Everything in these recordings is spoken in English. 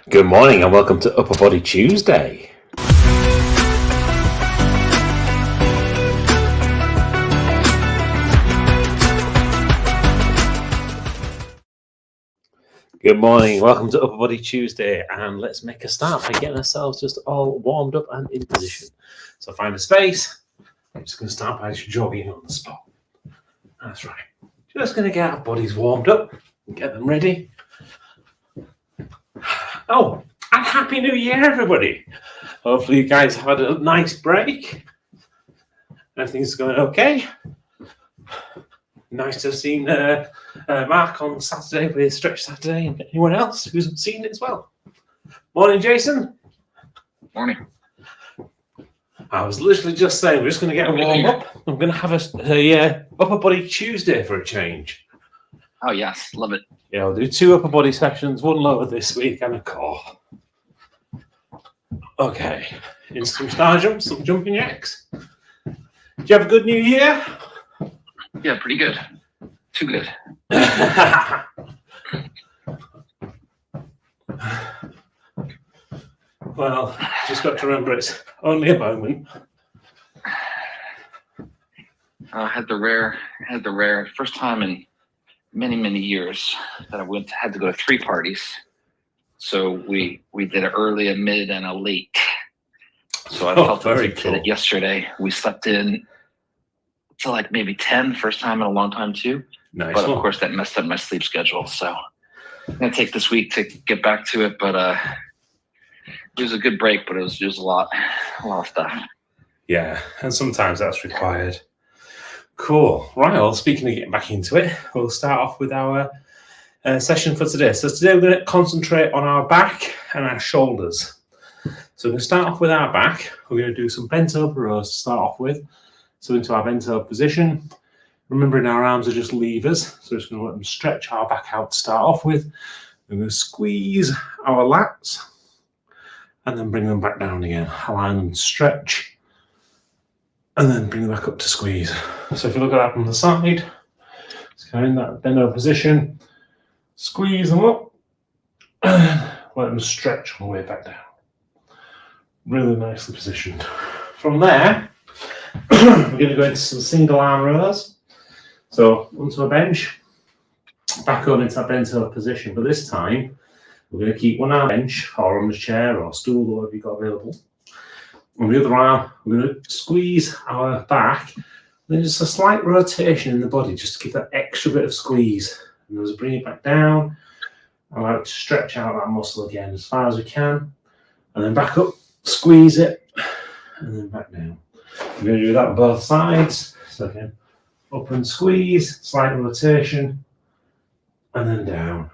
Good morning and welcome to Upper Body Tuesday. Good morning, welcome to Upper Body Tuesday, and let's make a start by getting ourselves just all warmed up and in position. So find a space. I'm just going to start by just jogging on the spot. That's right. Just going to get our bodies warmed up and get them ready. Oh, and Happy New Year, everybody. Hopefully you guys have had a nice break. Everything's going okay. Nice to have seen Mark on Saturday with Stretch Saturday, and anyone else who's seen it as well. Morning, Jason. Morning. I was literally just saying we're just going to get a warm up. I'm going to have a Upper Body Tuesday for a change. Oh, yes. Love it. Yeah, I'll do 2 upper body sessions, 1 lower this week and a core. Okay, in some star jumps, some jumping jacks. Did you have a good New Year? Yeah, pretty good. Too good. Well, just got to remember it's only a moment. I had the rare first time in many years that I had to go to 3 parties. So we did an early, a mid, and a late. So I felt very cool. Did it yesterday. We slept in till like maybe 10, first time in a long time too. Nice. But of course that messed up my sleep schedule. So I'm gonna take this week to get back to it. But it was a good break, but it was a lot of stuff. Yeah, and sometimes that's required. Cool. Right, well, speaking of getting back into it, we'll start off with our session for today. So today we're going to concentrate on our back and our shoulders. So we're going to start off with our back. We're going to do some bent over rows to start off with. So into our bent over position. Remembering our arms are just levers, so we're just going to let them stretch our back out to start off with. We're going to squeeze our lats and then bring them back down again. Allow them to stretch and then bring them back up to squeeze. So if you look at that from the side, it's kind of in that bend over position, squeeze them up, and let them stretch all the way back down. Really nicely positioned. From there, we're going to go into some single arm rows. So onto a bench, back on into that bent over position, but this time we're going to keep one arm bench or on the chair or stool or whatever you've got available. On the other arm, we're going to squeeze our back, and then just a slight rotation in the body just to give that extra bit of squeeze. And just bring it back down, allow it to stretch out that muscle again as far as we can, and then back up, squeeze it, and then back down. We're going to do that on both sides. So again, up and squeeze, slight rotation, and then down.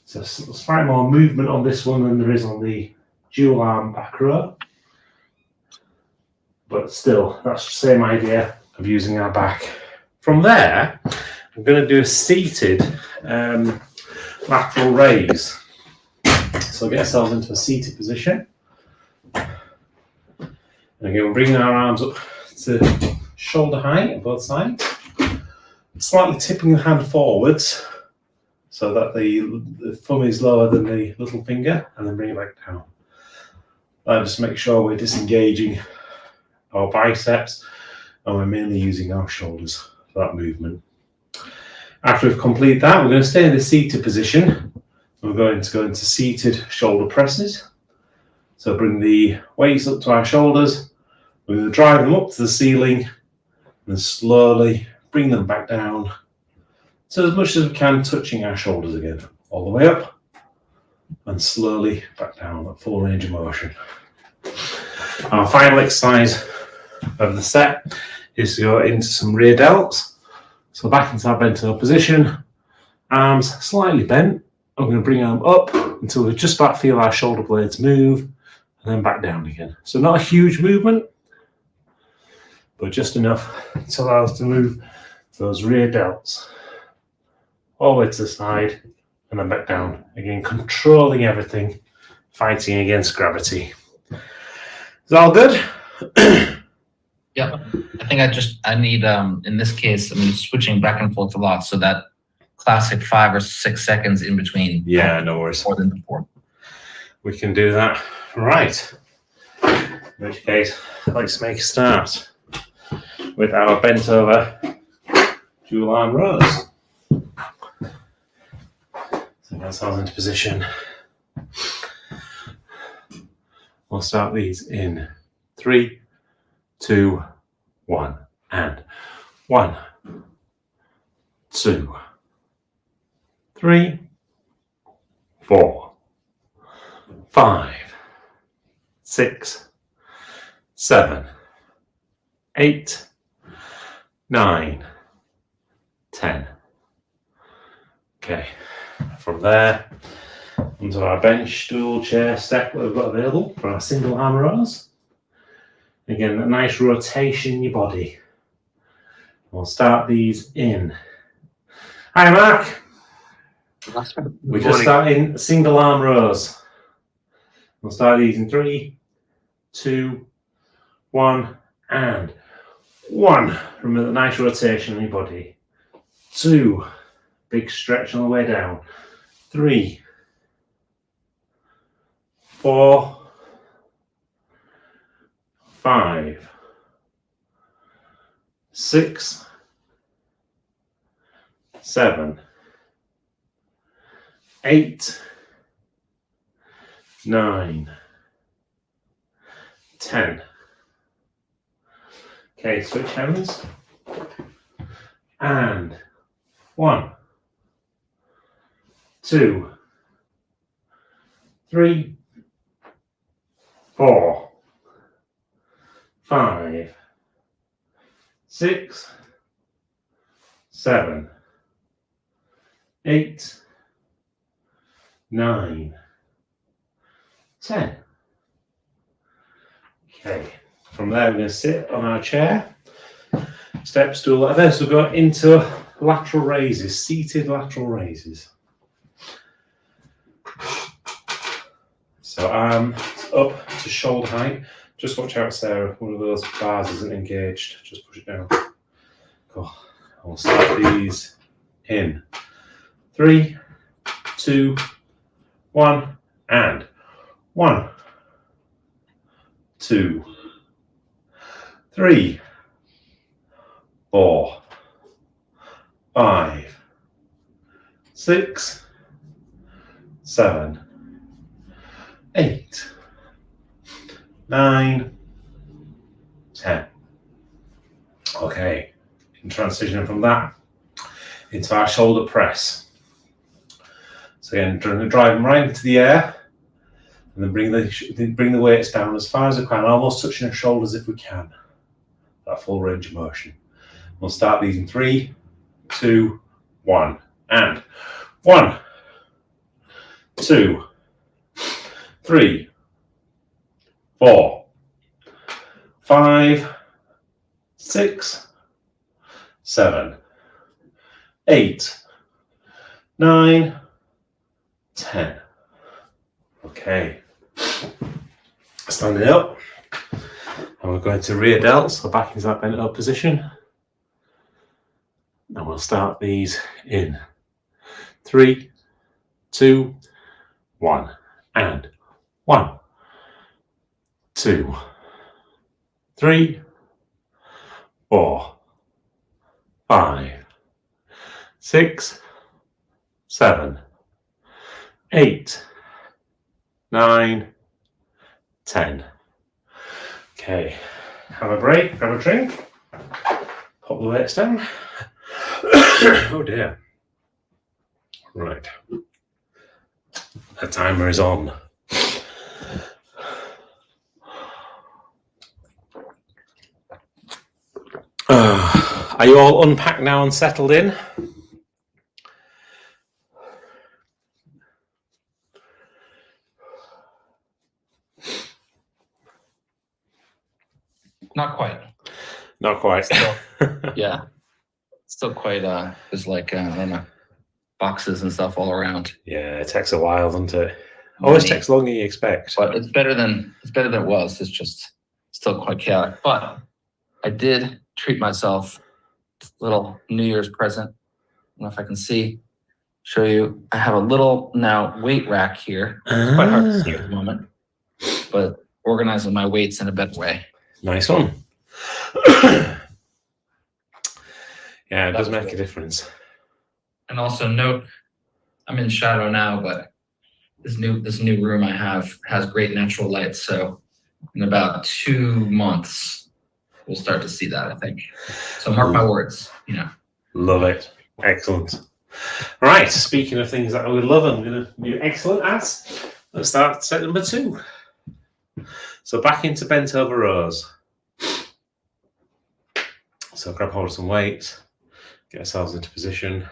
So slightly more movement on this one than there is on the dual arm back row, but still that's the same idea of using our back. From there we're going to do a seated lateral raise. So get ourselves into a seated position, and again we're bringing our arms up to shoulder height on both sides, slightly tipping the hand forwards so that the thumb is lower than the little finger, and then bring it back down. Just make sure we're disengaging our biceps and we're mainly using our shoulders for that movement. After we've completed that, we're going to stay in the seated position. We're going to go into seated shoulder presses. So bring the weights up to our shoulders. We're going to drive them up to the ceiling and slowly bring them back down. So as much as we can, touching our shoulders again, all the way up and slowly back down at full range of motion. Our final exercise of the set is to go into some rear delts. So back into our bent over position, arms slightly bent. I'm going to bring them up until we just about feel our shoulder blades move, and then back down again. So not a huge movement, but just enough to allow us to move those rear delts all the way to the side and then back down. Again, controlling everything, fighting against gravity. Is that all good? Yeah, I think I need, in this case, switching back and forth a lot, so that classic 5 or 6 seconds in between. Yeah, no worries. More than before. We can do that. Right. In which case, let's make a start with our bent over dual arm rows. So that's ours into position. We'll start these in 3, 2, 1, and 1, 2, 3, 4, 5, 6, 7, 8, 9, 10. Okay, from there onto our bench stool chair step that we've got available for our single arm rows. Again, a nice rotation in your body. We'll start these in. Hi, Mark. We're just starting single arm rows. We'll start these in 3, 2, 1, and 1. Remember the nice rotation in your body. 2, big stretch on the way down. 3, 4, 5, 6, 7, 8, 9, 10. Okay, switch hands. And 1, 2, 3, 4, 5, 6, 7, 8, 9, 10. Okay, from there we're going to sit on our chair, step stool like this. We'll go into lateral raises, seated lateral raises. So arms up to shoulder height. Just watch out, Sarah, one of those bars isn't engaged. Just push it down. Cool. We'll start these in 3, 2, 1, and 1, 2, 3, 4, 5, 6, 7, 8, 9, 10. Okay, in transition from that into our shoulder press. So again, drive them right into the air, and then bring the weights down as far as we can, almost touching our shoulders if we can. That full range of motion. We'll start these in 3, 2, 1, and 1, 2, 3, 4, 5, 6, 7, 8, 9, 10. Okay. Standing up. And we're going to rear delts, so back into that bent up position. And we'll start these in 3, 2, 1, and 1, 2, 3, 4, 5, 6, 7, 8, 9, 10. Okay, have a break, grab a drink, pop the weights down. Oh dear. Right. The timer is on. Are you all unpacked now and settled in? Not quite. Not quite. Still, yeah. Still quite, there's like, I don't know, boxes and stuff all around. Yeah, it takes a while, doesn't it? Always takes longer than you expect. But it's better than it was. It's just still quite chaotic. But I did treat myself a little New Year's present. I don't know if I can see. show you. I have a little now weight rack here. It's quite hard to see at the moment, but organizing my weights in a better way. Nice one. Yeah, it does make a difference. And also note, I'm in shadow now, but this new room I have has great natural light. So in about 2 months, we'll start to see that, I think. So mark my words, you know. Love it. Excellent. Right, speaking of things that I would love, I'm going to do excellent at. Let's start set number 2. So back into bent over rows. So grab hold of some weights, get ourselves into position.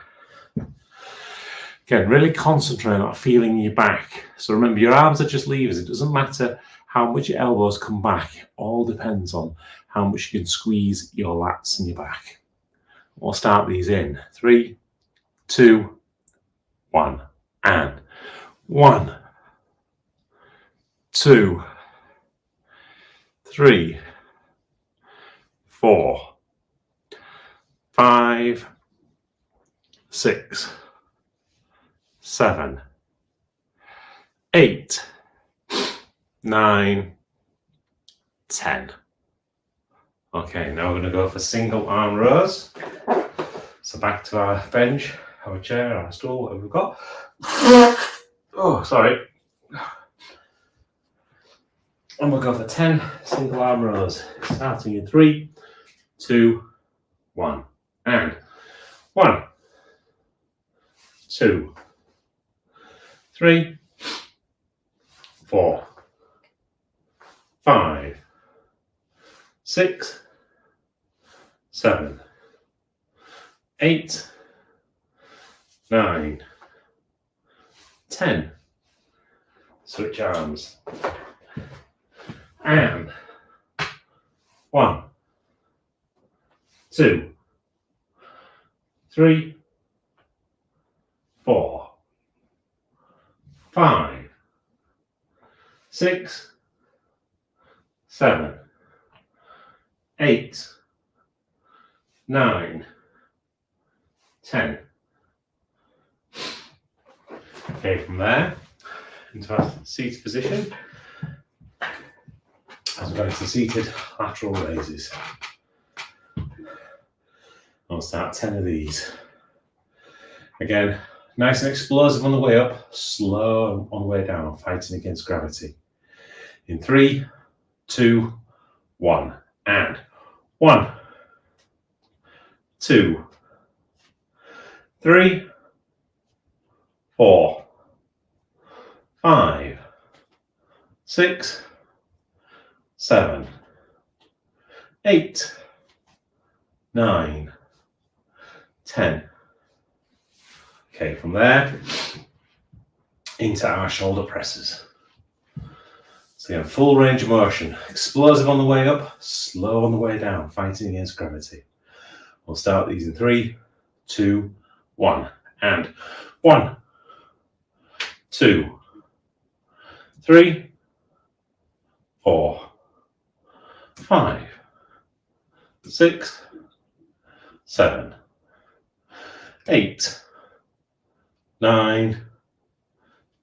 Again, really concentrate on feeling your back. So remember, your arms are just levers. It doesn't matter how much your elbows come back. It all depends on how much you can squeeze your lats and your back. We'll start these in 3, 2, 1, and 1, 2, 3, 4, 5, 6, 7, 8, 9, 10. Okay, now we're going to go for single arm rows. So back to our bench, our chair, our stool, whatever we've got. Oh, sorry. And we'll go for 10 single arm rows, starting in 3, 2, 1, and 1, 2, 3, 4, 5, 6, 7, 8, 9, 10. Switch arms. And 1, 2, 3, 4, 5, 6, 7, 8, 9, 10. Okay, from there into our seated position as we go into seated lateral raises. I'll start 10 of these. Again, nice and explosive on the way up, slow on the way down, fighting against gravity. In 3, 2, 1, and 1, 2, 3, 4, 5, 6, 7, 8, 9, 10. Okay, from there into our shoulder presses. So again, full range of motion, explosive on the way up, slow on the way down, fighting against gravity. We'll start these in 3, 2, 1, and 1, 2, 3, 4, 5, 6, 7, 8, 9,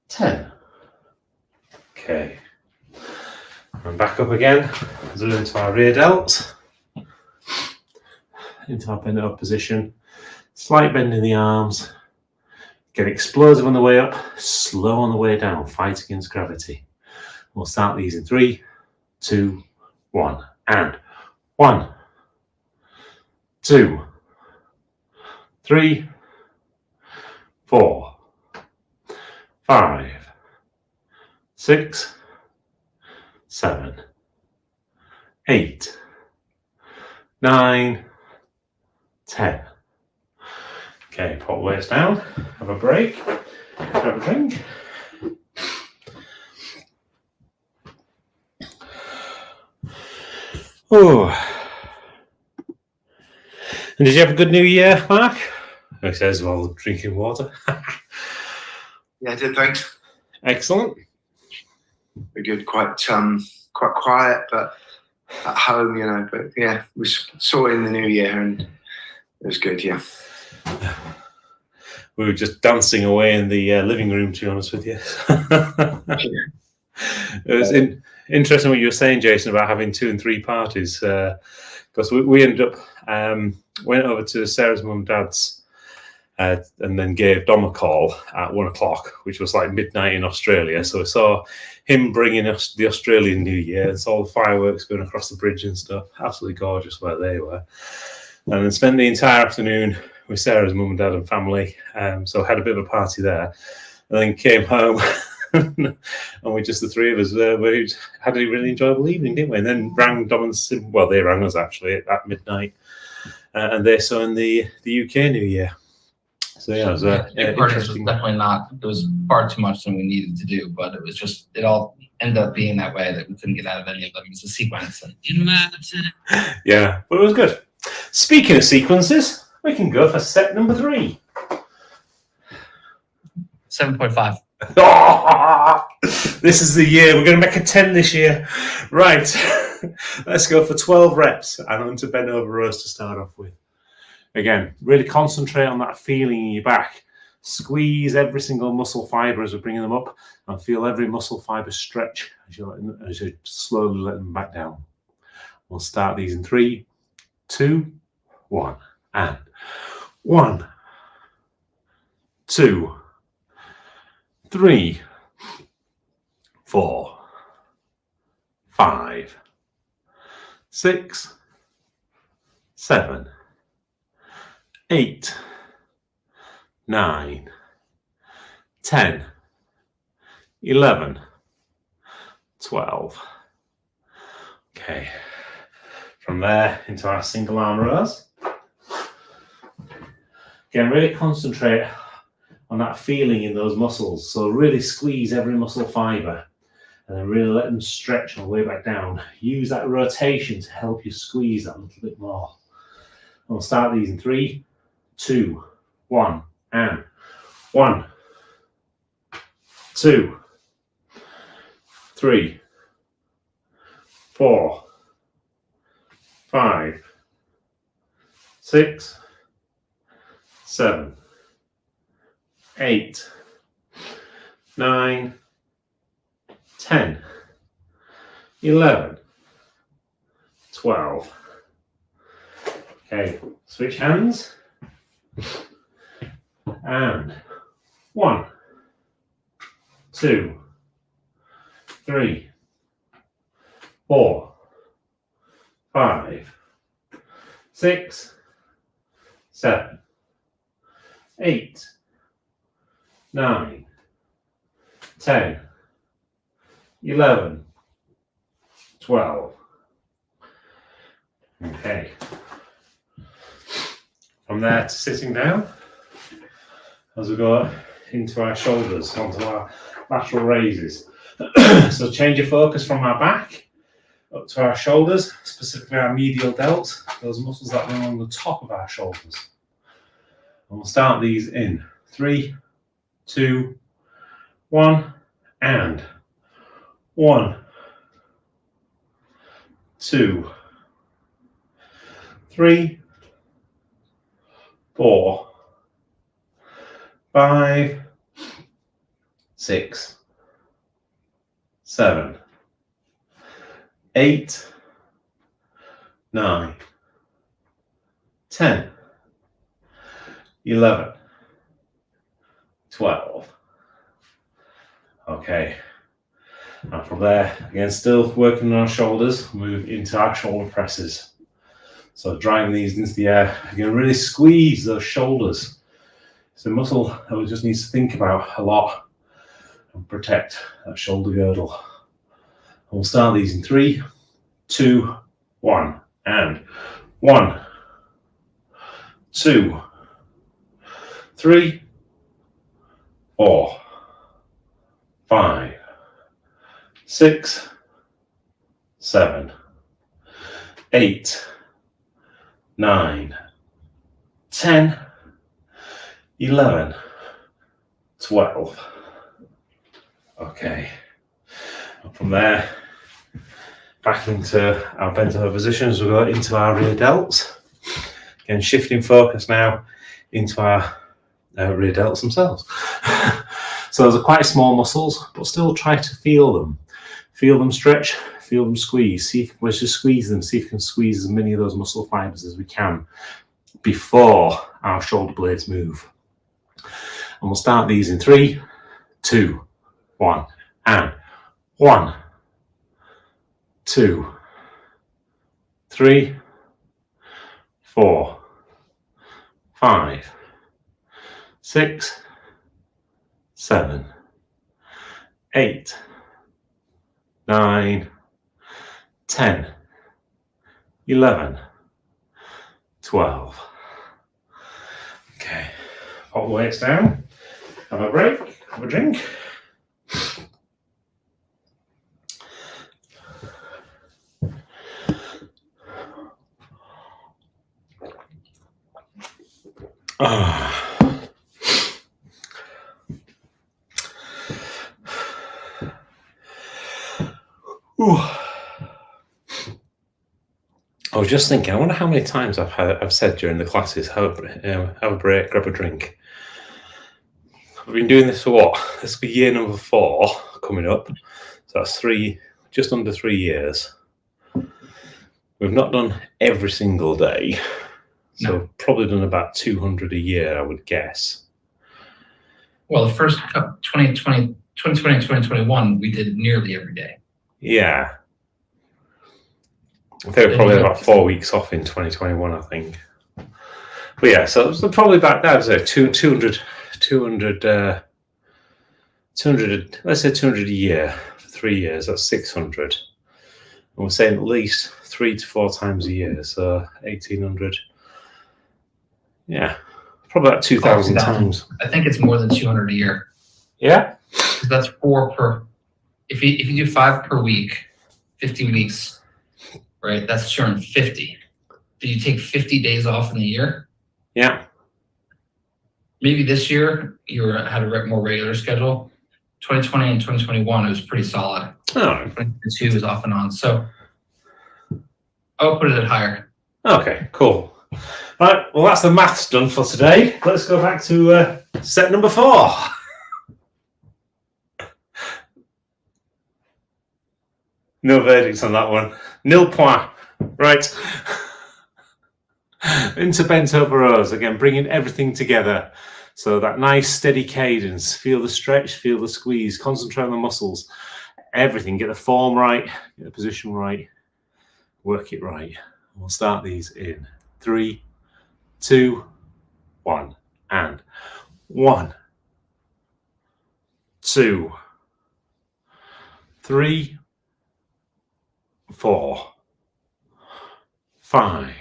10. Okay. And back up again, as we into our rear delts, into our bent up position, slight bend in the arms, get explosive on the way up, slow on the way down, fight against gravity. We'll start these in 3, 2, 1, and 1, 2, 3, 4, 5, 6, 7, 8, 9, 10. Okay, put weights down, have a break, grab a drink. Oh. And did you have a good New Year, Mark? He says, well, drinking water. Yeah, I did, thanks. Excellent. Very good, quite quiet, but at home, you know. But yeah, we saw it in the new year, and it was good. Yeah. we were just dancing away in the living room, to be honest with you. It was interesting what you were saying, Jason, about having 2 and 3 parties, because we ended up went over to Sarah's mum and dad's and then gave Dom a call at 1 o'clock, which was like midnight in Australia. So we saw him bringing us the Australian New Year, and saw the fireworks going across the bridge and stuff. Absolutely gorgeous where they were. And then spent the entire afternoon with Sarah's mum and dad and family. So had a bit of a party there, and then came home. And we just, the 3 of us, we had a really enjoyable evening, didn't we? And then rang Dom and Sim. Well, they rang us actually at midnight, and they saw in the UK New Year. So yeah, it was interesting. Was definitely not. It was far too much than we needed to do, but it was just, it all ended up being that way, that we couldn't get out of any of them. It was a sequence. And yeah, but it was good. Speaking of sequences, we can go for set number 3. 7.5. This is the year. We're going to make a 10 this year. Right. Let's go for 12 reps and onto bent over rows to start off with. Again, really concentrate on that feeling in your back. Squeeze every single muscle fiber as we're bringing them up, and feel every muscle fiber stretch as you slowly let them back down. We'll start these in 3, 2, 1, and 1, 2, 3, 4, 5, 6, 7, 8, 9, 10, 11, 12. Okay. From there into our single arm rows. Again, really concentrate on that feeling in those muscles. So really squeeze every muscle fiber and then really let them stretch all the way back down. Use that rotation to help you squeeze that a little bit more. And we'll start these in 3, 2, 1, and 1, 2, 3, 4, 5, 6, 7, 8, 9, 10, 11, 12. Okay, switch hands. And 1, 2, 3, 4, 5, 6, 7, 8, 9, 10, 11, 12. Okay. From there to sitting down, as we go into our shoulders, onto our lateral raises. So change your focus from our back up to our shoulders, specifically our medial delts, those muscles that run on the top of our shoulders. And we'll start these in 3, 2, 1, and 1, 2, 3, 4, 5, 6, 7, 8, 9, 10, 11, 12. Okay. And from there, again, still working on our shoulders, move into our shoulder presses. So driving these into the air, you're going to really squeeze those shoulders. It's a muscle that we just need to think about a lot and protect that shoulder girdle. And we'll start these in 3, 2, 1, and 1, 2, 3, 4, 5, 6, 7, 8, 9, 10, 11, 12. Okay. And from there, back into our bent over positions, we go into our rear delts. Again, shifting focus now into our rear delts themselves. So those are quite small muscles, but still try to feel them. Feel them stretch, feel them squeeze. See if let's just squeeze them, see if we can squeeze as many of those muscle fibers as we can before our shoulder blades move. And we'll start these in 3, 2, 1, and 1, 2, 3, 4, 5, 6, 7, 8, 9, 10, 11, 12. Okay, pop the weights down, have a break, have a drink. Ooh. I was just thinking, I wonder how many times I've said during the classes, have a break, grab a drink. I've been doing this for what? This will be year number 4 coming up. So that's just under 3 years. We've not done every single day. So probably done about 200 a year, I would guess. Well, the first 2020 and 2021, we did nearly every day. Yeah. I think we probably had about 4 weeks off in 2021, I think. But yeah, so it was probably back there, so 200, let's say 200 a year for 3 years, that's 600. And we're saying at least 3 to 4 times a year, so 1,800. Yeah, probably about 2,000 times. I think it's more than 200 a year. Yeah? That's 4 per, if you do 5 per week, 50 weeks, right? That's 250. Did you take 50 days off in the year? Yeah. Maybe this year you had a more regular schedule. 2020 and 2021, it was pretty solid. Oh. 2022 was off and on. So I'll put it at higher. Okay, cool. Right, well, that's the maths done for today. Let's go back to set number 4. No verdicts on that one. Nil point. Right. Into bent over rows. Again, bringing everything together. So that nice steady cadence. Feel the stretch, feel the squeeze. Concentrate on the muscles. Everything. Get the form right. Get the position right. Work it right. We'll start these in 3, 2, 1, and 1, 2, 3, 4, 5,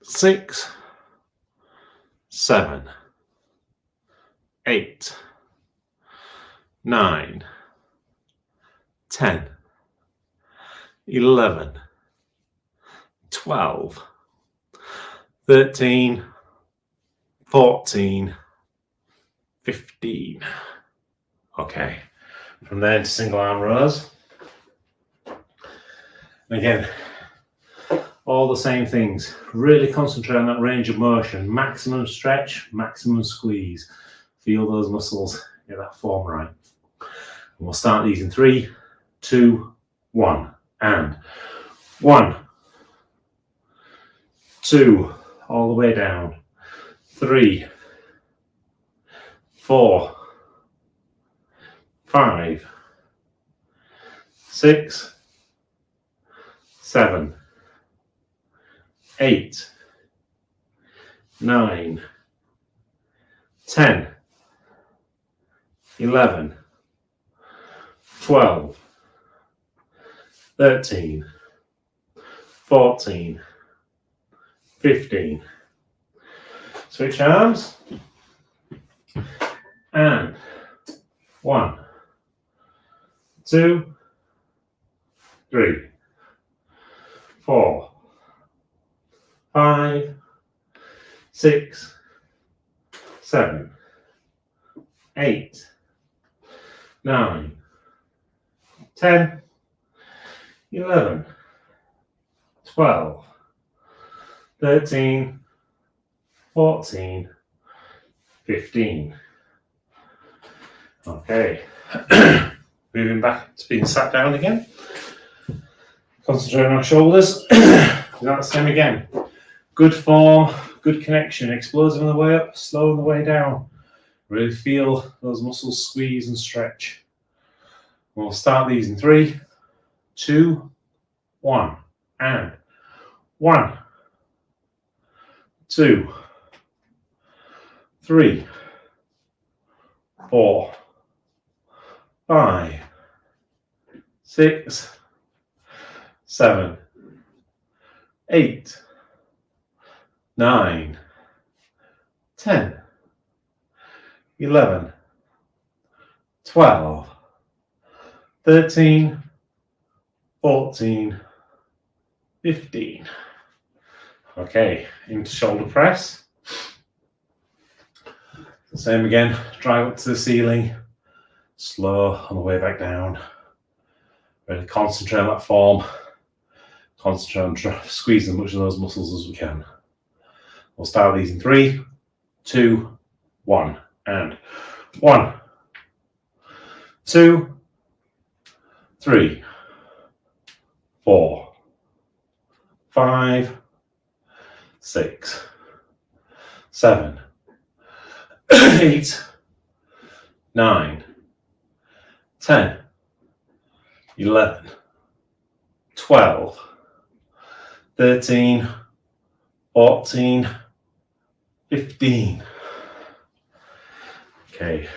6, 7, 8, 9, 10, 11, 12, 13, 14, 15. Okay, from there to single arm rows. Again, all the same things. Really concentrate on that range of motion. Maximum stretch, maximum squeeze. Feel those muscles, get that form right. And we'll start these in 3, 2, 1, and 1, 2, all the way down, 3, 4, 5, 6, 7, 8, 9, 10, 11, 12, 13, 14, 15. Switch arms. And 1, 2, 3, 4, 5, 6, 7, 8, 9, 10, 11, 12, 13, 14, 15. Okay. Moving back to being sat down again. Concentrating on our shoulders. That's the same again. Good form, good connection. Explosive on the way up, slow on the way down. Really feel those muscles squeeze and stretch. We'll start these in 3, 2, 1. And 1, 2, 3, 4, 5, 6, 7, 8, 9, 10, 11, 12, 13, 14, 15. Okay, into shoulder press. Same again, drive up to the ceiling, slow on the way back down. Really concentrate on that form. Concentrate on squeezing as much of those muscles as we can. We'll start these in 3, 2, 1. And 1, 2, 3, 4, 5, 6, 7, 8, 9, 10, 11, 12, 13, 14, 15. Okay,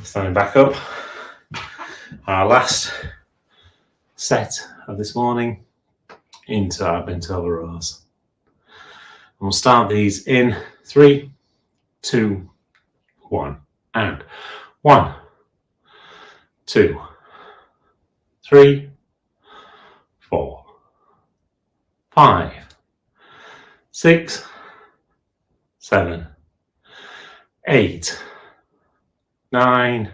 standing back up. Our last set of this morning into our bent over rows. And we'll start these in 3, 2, 1. And 1, 2, 3, 4, 5, 6, 7, 8, 9,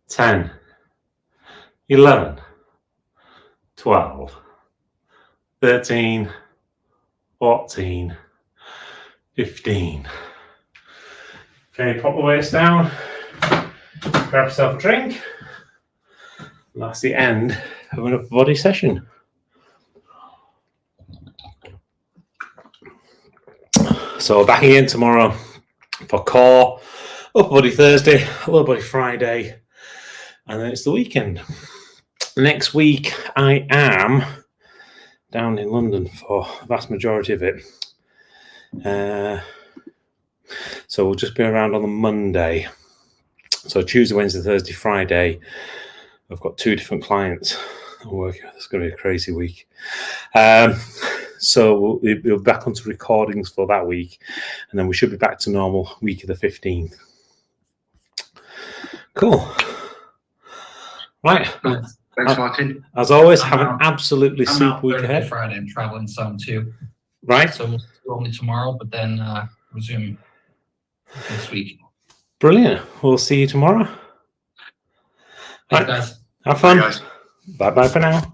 10, 11, 12, 13, 14, 15. Okay, pop the waist down, grab yourself a drink. And that's the end of an upper body session. So back again tomorrow for core, upper body Thursday, lower body Friday, and then it's the weekend. Next week I am down in London for the vast majority of it. So we'll just be around on the Monday. So Tuesday, Wednesday, Thursday, Friday, I've got 2 different clients I'm working with. It's going to be a crazy week. So we'll be back onto recordings for that week, and then we should be back to normal week of the 15th. Cool. Right. Thanks, Martin. As always, have an absolutely super week ahead. Friday, I'm traveling some too. Right. So we'll do only tomorrow, but then resume next week. Brilliant. We'll see you tomorrow. Thanks, guys. Have fun. Bye, guys. Bye-bye for now.